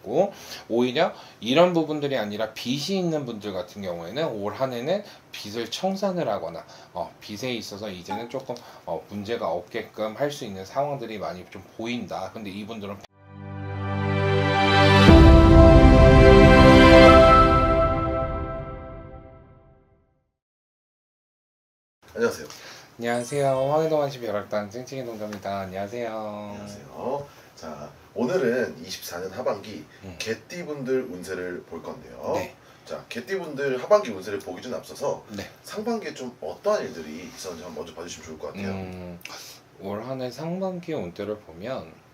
있고, 오히려 이런 부분들이 아니라 빚이 있는 분들 같은 경우에는 올 한 해는 빚을 청산을 하거나 빚에 있어서 이제는 조금 문제가 없게끔 할 수 있는 상황들이 많이 좀 보인다. 근데 이분들은 안녕하세요. 안녕하세요. 황해동안시 벼락당 찡찡이 동자입니다. 안녕하세요. 안녕하세요. 자, 오늘은 24년 하반기 개띠분들 운세를 볼 건데요. 네. 자, 개띠분들 하반기 운세를 보기 전 앞서서 네. 상반기에 좀 어떠한 일들이 있었는지 한번 먼저 봐주시면 좋을 것 같아요. 올 한 해 상반기 운대를 보면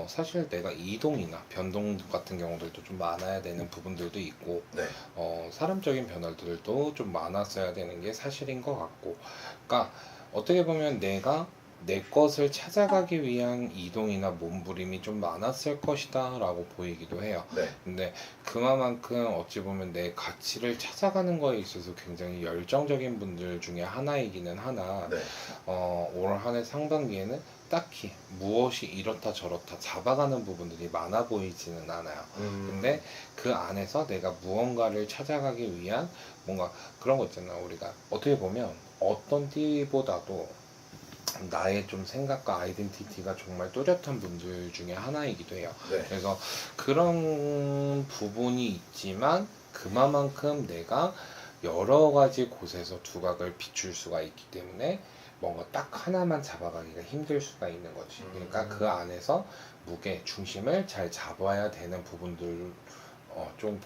사실 내가 이동이나 변동 같은 경우들도 좀 많아야 되는 부분들도 있고, 네. 사람적인 변화들도 좀 많았어야 되는 게 사실인 것 같고, 그러니까 어떻게 보면 내가 내 것을 찾아가기 위한 이동이나 몸부림이 좀 많았을 것이다 라고 보이기도 해요. 네. 근데 그만큼 어찌 보면 내 가치를 찾아가는 거에 있어서 굉장히 열정적인 분들 중에 하나이기는 하나, 네. 올 한 해 상반기에는 딱히 무엇이 이렇다 저렇다 잡아가는 부분들이 많아 보이지는 않아요. 근데 그 안에서 내가 무언가를 찾아가기 위한 뭔가 그런 거 있잖아요. 우리가 어떻게 보면 어떤 띠보다도 나의 좀 생각과 아이덴티티가 정말 뚜렷한 분들 중에 하나이기도 해요. 네. 그래서 그런 부분이 있지만 그만큼 내가 여러 가지 곳에서 두각을 비출 수가 있기 때문에 뭔가 딱 하나만 잡아가기가 힘들 수가 있는 거지. 그러니까 그 안에서 무게 중심을 잘 잡아야 되는 부분들, 좀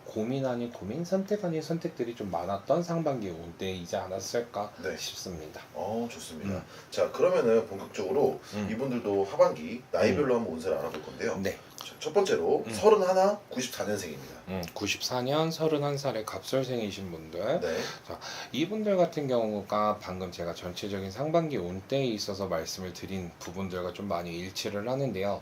고민 아닌 고민, 선택 아닌 선택들이 좀 많았던 상반기 운때이지 않았을까 네. 싶습니다. 좋습니다. 자, 그러면은 본격적으로 이분들도 하반기 나이별로 한번 운세를 알아볼 건데요. 네. 자, 첫 번째로 31, 94년생입니다. 94년 31살의 갑술생이신 분들, 네. 자, 이분들 같은 경우가 방금 제가 전체적인 상반기 운때에 있어서 말씀을 드린 부분들과 좀 많이 일치를 하는데요.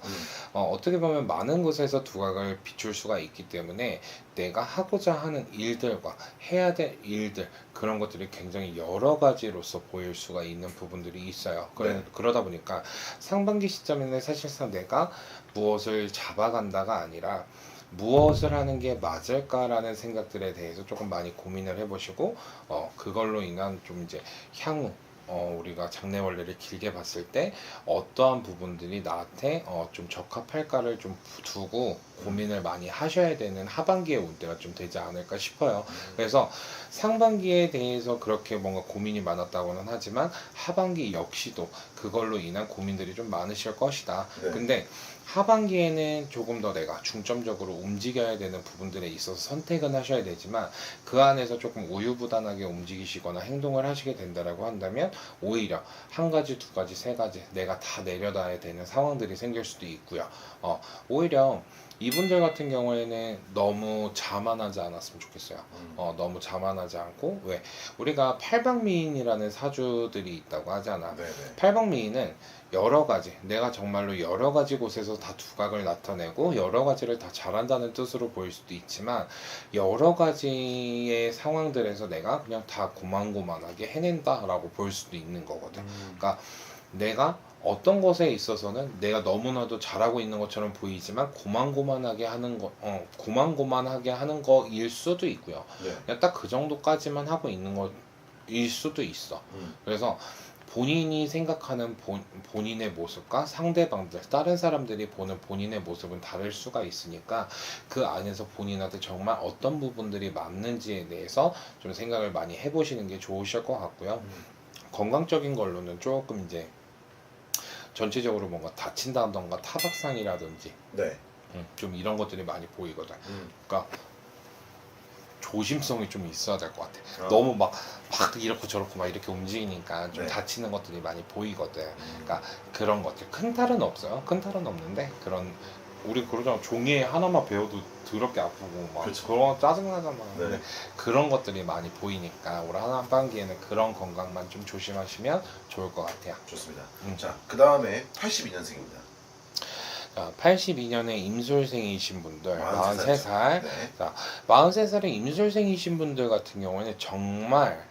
어떻게 보면 많은 곳에서 두각을 비출 수가 있기 때문에 내가 하고자 하는 일들과 해야 될 일들, 그런 것들이 굉장히 여러 가지로서 보일 수가 있는 부분들이 있어요. 네. 그러다 보니까 상반기 시점에는 사실상 내가 무엇을 잡아간다가 아니라 무엇을 하는 게 맞을까라는 생각들에 대해서 조금 많이 고민을 해보시고, 그걸로 인한 좀 이제 향후 우리가 장래원래를 길게 봤을 때 어떠한 부분들이 나한테 좀 적합할까를 좀 두고 고민을 많이 하셔야 되는 하반기의 운때가 좀 되지 않을까 싶어요. 그래서 상반기에 대해서 그렇게 뭔가 고민이 많았다고는 하지만 하반기 역시도 그걸로 인한 고민들이 좀 많으실 것이다. 네. 근데 하반기에는 조금 더 내가 중점적으로 움직여야 되는 부분들에 있어서 선택은 하셔야 되지만 그 안에서 조금 우유부단하게 움직이시거나 행동을 하시게 된다라고 한다면 오히려 한 가지, 두 가지, 세 가지 내가 다 내려놔야 되는 상황들이 생길 수도 있고요. 오히려 이분들 같은 경우에는 너무 자만하지 않았으면 좋겠어요. 너무 자만하지 않고, 왜 우리가 팔방미인이라는 사주들이 있다고 하잖아. 네네. 팔방미인은 여러 가지, 내가 정말로 여러 가지 곳에서 다 두각을 나타내고 여러 가지를 다 잘한다는 뜻으로 보일 수도 있지만 여러 가지의 상황들에서 내가 그냥 다 고만고만하게 해낸다라고 볼 수도 있는 거거든. 그러니까 내가 어떤 것에 있어서는 내가 너무나도 잘하고 있는 것처럼 보이지만 고만고만하게 하는 거일 수도 있고요. 네. 그냥 딱 그 정도까지만 하고 있는 거일 수도 있어. 그래서 본인이 생각하는 본인의 모습과 상대방들, 다른 사람들이 보는 본인의 모습은 다를 수가 있으니까 그 안에서 본인한테 정말 어떤 부분들이 맞는지에 대해서 좀 생각을 많이 해보시는 게 좋으실 것 같고요. 건강적인 걸로는 조금 이제 전체적으로 뭔가 다친다던가 타박상이라든지 네. 좀 이런 것들이 많이 보이거든. 그러니까 조심성이 좀 있어야 될 것 같아. 너무 막 이렇고 저렇고 막 이렇게 움직이니까 좀 네. 다치는 것들이 많이 보이거든. 그러니까 그런 것들. 큰 탈은 없어요. 큰 탈은 없는데 그런, 우리 그러잖아, 종이에 하나만 베어도 더럽게 아프고 막 그렇죠. 그런 거 짜증나잖아. 네. 근데 그런 것들이 많이 보이니까 올 하반기에는 그런 건강만 좀 조심하시면 좋을 것 같아요. 좋습니다. 자, 그 다음에 82년생입니다. 82년에 임술생이신 분들, 43살. 네. 자, 43살에 임술생이신 분들 같은 경우에는 정말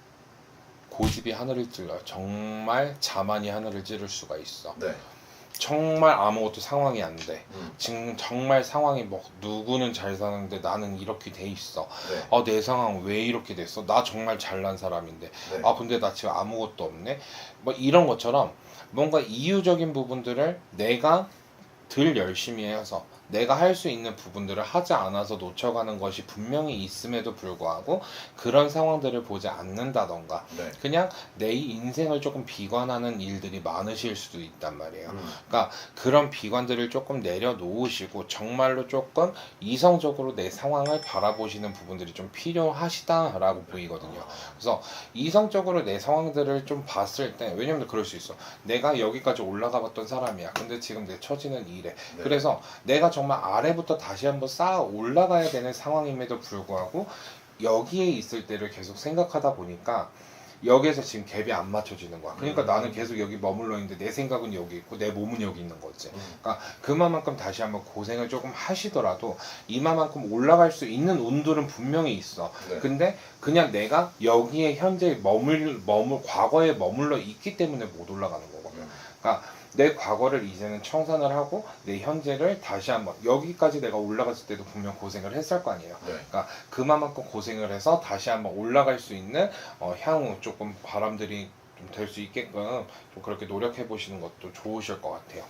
고집이 하늘을 찔러요. 정말 자만이 하늘을 찌를 수가 있어. 네. 정말 아무것도 상황이 안 돼. 음. 지금 정말 상황이 뭐 누구는 잘 사는데 나는 이렇게 돼 있어. 네. 내 상황 왜 이렇게 됐어? 나 정말 잘난 사람인데. 네. 근데 나 지금 아무것도 없네. 뭐 이런 것처럼 뭔가 이유적인 부분들을 내가 덜 열심히 해서 내가 할 수 있는 부분들을 하지 않아서 놓쳐가는 것이 분명히 있음에도 불구하고 그런 상황들을 보지 않는다던가 네. 그냥 내 인생을 조금 비관하는 일들이 많으실 수도 있단 말이에요. 음. 그러니까 그런 비관들을 조금 내려놓으시고 정말로 조금 이성적으로 내 상황을 바라보시는 부분들이 좀 필요하시다라고 보이거든요. 그래서 이성적으로 내 상황들을 좀 봤을 때, 왜냐면 그럴 수 있어. 내가 여기까지 올라가 봤던 사람이야. 근데 지금 내 처지는 이래. 네. 그래서 내가 정말 아래부터 다시 한번 쌓아 올라가야 되는 상황임에도 불구하고 여기에 있을 때를 계속 생각하다 보니까 여기에서 지금 갭이 안 맞춰지는 거야. 그러니까 나는 계속 여기 머물러 있는데 내 생각은 여기 있고 내 몸은 여기 있는 거지. 그러니까 그만큼 다시 한번 고생을 조금 하시더라도 이만큼 올라갈 수 있는 운들은 분명히 있어. 네. 근데 그냥 내가 여기에 현재 과거에 머물러 있기 때문에 못 올라가는 거거든. 그러니까 내 과거를 이제는 청산을 하고 내 현재를 다시 한번 여기까지 내가 올라갔을 때도 분명 고생을 했을 거 아니에요. 네. 그러니까 그만큼 고생을 해서 다시 한번 올라갈 수 있는 향후 조금 바람들이 좀 될 수 있게끔 좀 그렇게 노력해 보시는 것도 좋으실 것 같아요.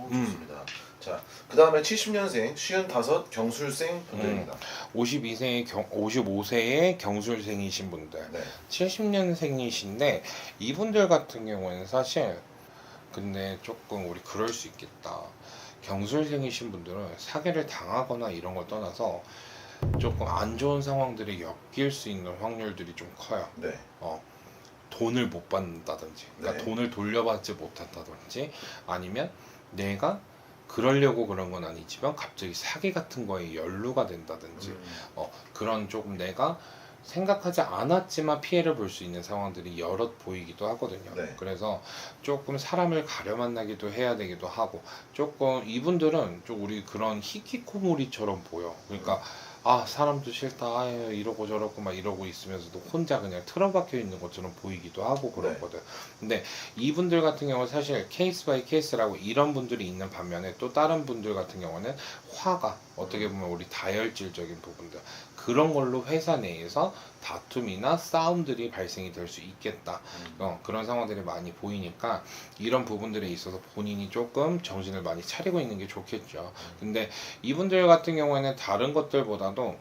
좋습니다. 자, 그 다음에 70년생 55 경술생 분들입니다. 55세의 경술생이신 분들, 네. 70년생이신데 이분들 같은 경우에는 사실 근데 조금 우리 그럴 수 있겠다. 경술생이신 분들은 사기를 당하거나 이런 걸 떠나서 조금 안 좋은 상황들이 엮일 수 있는 확률들이 좀 커요. 네. 돈을 못 받는다든지, 그러니까 네. 돈을 돌려받지 못한다든지, 아니면 내가 그러려고 그런 건 아니지만 갑자기 사기 같은 거에 연루가 된다든지, 그런 조금 내가 생각하지 않았지만 피해를 볼 수 있는 상황들이 여럿 보이기도 하거든요. 네. 그래서 조금 사람을 가려 만나기도 해야 되기도 하고, 조금 이분들은 좀 우리 그런 히키코모리처럼 보여. 그러니까 사람도 싫다, 이러고 저러고 막 이러고 있으면서도 혼자 그냥 틀어박혀 있는 것처럼 보이기도 하고 그러거든. 근데 이분들 같은 경우는 사실 케이스 바이 케이스라고 이런 분들이 있는 반면에 또 다른 분들 같은 경우는 화가 어떻게 보면 우리 다혈질적인 부분들, 그런 걸로 회사 내에서 다툼이나 싸움들이 발생이 될 수 있겠다. 그런 상황들이 많이 보이니까 이런 부분들에 있어서 본인이 조금 정신을 많이 차리고 있는 게 좋겠죠. 근데 이분들 같은 경우에는 다른 것들보다도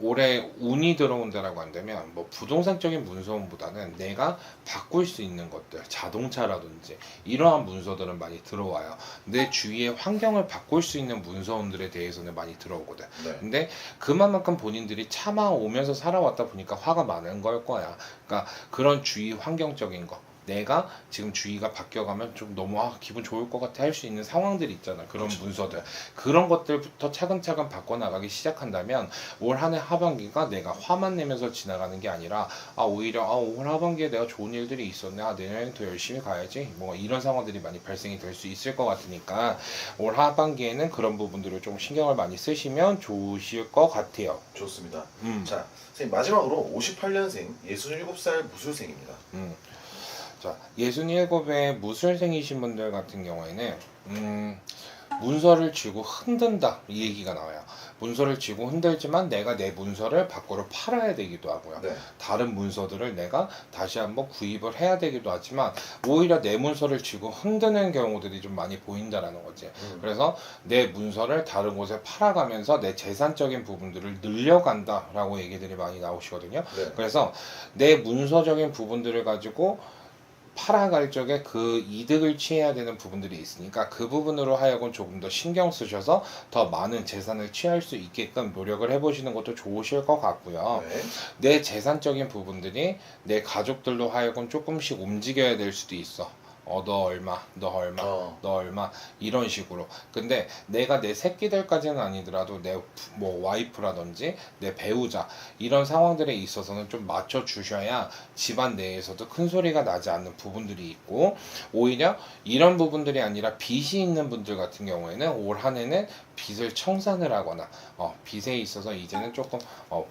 올해 운이 들어온다라고 한다면 뭐 부동산적인 문서보다는 내가 바꿀 수 있는 것들, 자동차라든지 이러한 문서들은 많이 들어와요. 내 주위의 환경을 바꿀 수 있는 문서들에 대해서는 많이 들어오거든. 네. 근데 그만큼 본인들이 참아오면서 살아왔다 보니까 화가 많은 걸 거야. 그러니까 그런 주위 환경적인 거, 내가 지금 주의가 바뀌어가면 좀 너무 기분 좋을 것 같아 할 수 있는 상황들이 있잖아. 그런 그렇죠. 문서들, 그런 것들부터 차근차근 바꿔나가기 시작한다면 올 한 해 하반기가 내가 화만 내면서 지나가는 게 아니라 오히려 올 하반기에 내가 좋은 일들이 있었네, 내년엔 더 열심히 가야지, 뭐 이런 상황들이 많이 발생이 될 수 있을 것 같으니까 올 하반기에는 그런 부분들을 좀 신경을 많이 쓰시면 좋으실 것 같아요. 좋습니다. 자, 선생님 마지막으로 58년생 67살 무술생입니다. 자, 67의 무술생이신 분들 같은 경우에는 문서를 쥐고 흔든다, 이 얘기가 나와요. 문서를 쥐고 흔들지만 내가 내 문서를 밖으로 팔아야 되기도 하고요. 네. 다른 문서들을 내가 다시 한번 구입을 해야 되기도 하지만 오히려 내 문서를 쥐고 흔드는 경우들이 좀 많이 보인다라는 거지. 그래서 내 문서를 다른 곳에 팔아가면서 내 재산적인 부분들을 늘려간다라고 얘기들이 많이 나오시거든요. 네. 그래서 내 문서적인 부분들을 가지고 팔아갈 적에 그 이득을 취해야 되는 부분들이 있으니까 그 부분으로 하여금 조금 더 신경 쓰셔서 더 많은 재산을 취할 수 있게끔 노력을 해보시는 것도 좋으실 것 같고요. 네. 내 재산적인 부분들이 내 가족들로 하여금 조금씩 움직여야 될 수도 있어. 너 얼마, 너 얼마, 너 얼마, 이런 식으로. 근데 내가 내 새끼들까지는 아니더라도 내 뭐 와이프라든지 내 배우자, 이런 상황들에 있어서는 좀 맞춰 주셔야 집안 내에서도 큰 소리가 나지 않는 부분들이 있고, 오히려 이런 부분들이 아니라 빚이 있는 분들 같은 경우에는 올 한 해는 빚을 청산을 하거나 빚에 있어서 이제는 조금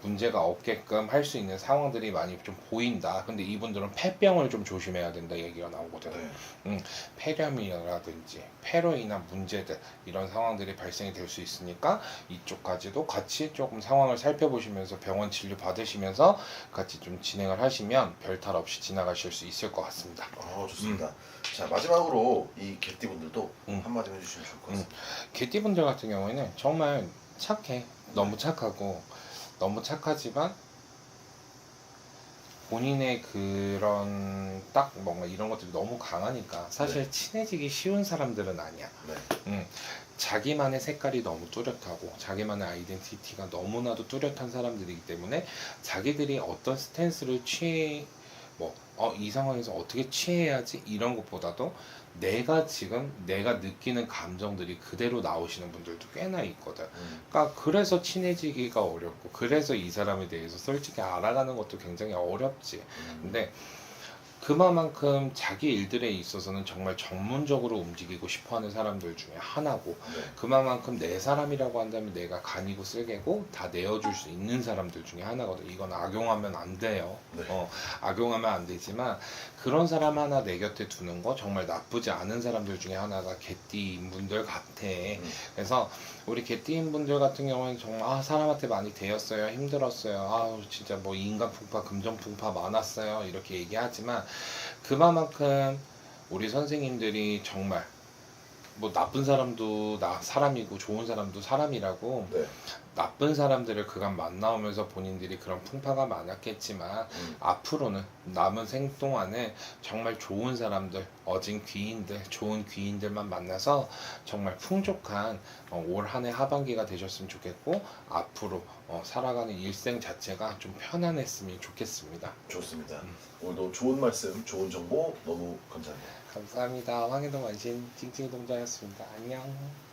문제가 없게끔 할 수 있는 상황들이 많이 좀 보인다. 근데 이분들은 폐병을 좀 조심해야 된다 얘기가 나오거든. 네. 폐렴이라든지 폐로 인한 문제들 이런 상황들이 발생이 될 수 있으니까 이쪽까지도 같이 조금 상황을 살펴보시면서 병원 진료 받으시면서 같이 좀 진행을 하시면 별탈 없이 지나가실 수 있을 것 같습니다. 좋습니다. 자, 마지막으로 이 개띠분들도 음. 한마디 해주시면 좋을 것 같습니다. 개띠분들 같은 경우에는 정말 착해. 너무 착하고 너무 착하지만 본인의 그런 딱 뭔가 이런 것들이 너무 강하니까 사실 친해지기 쉬운 사람들은 아니야. 네. 자기만의 색깔이 너무 뚜렷하고 자기만의 아이덴티티가 너무나도 뚜렷한 사람들이기 때문에 자기들이 어떤 스탠스를 이 상황에서 어떻게 취해야지 이런 것보다도 내가 느끼는 감정들이 그대로 나오시는 분들도 꽤나 있거든. 그러니까 그래서 친해지기가 어렵고 그래서 이 사람에 대해서 솔직히 알아가는 것도 굉장히 어렵지. 근데 그만큼 자기 일들에 있어서는 정말 전문적으로 움직이고 싶어하는 사람들 중에 하나고 네. 그만큼 내 사람이라고 한다면 내가 간이고 쓸개고 다 내어줄 수 있는 사람들 중에 하나거든. 이건 악용하면 안 돼요. 네. 악용하면 안 되지만 그런 사람 하나 내 곁에 두는 거 정말 나쁘지 않은 사람들 중에 하나가 개띠인 분들 같아. 그래서 우리 개띠인 분들 같은 경우에는 정말 사람한테 많이 대였어요, 힘들었어요, 진짜 뭐 인간 풍파 금전 풍파 많았어요 이렇게 얘기하지만 그만큼 우리 선생님들이 정말 뭐 나쁜 사람도 사람이고 좋은 사람도 사람이라고 네. 나쁜 사람들을 그간 만나오면서 본인들이 그런 풍파가 많았겠지만 앞으로는 남은 생 동안에 정말 좋은 사람들, 어진 귀인들, 좋은 귀인들만 만나서 정말 풍족한 올 한 해 하반기가 되셨으면 좋겠고 앞으로 살아가는 일생 자체가 좀 편안했으면 좋겠습니다. 좋습니다. 오늘도 좋은 말씀, 좋은 정보 너무 감사합니다. 감사합니다. 황해동 원신 찡찡이 동자였습니다. 안녕.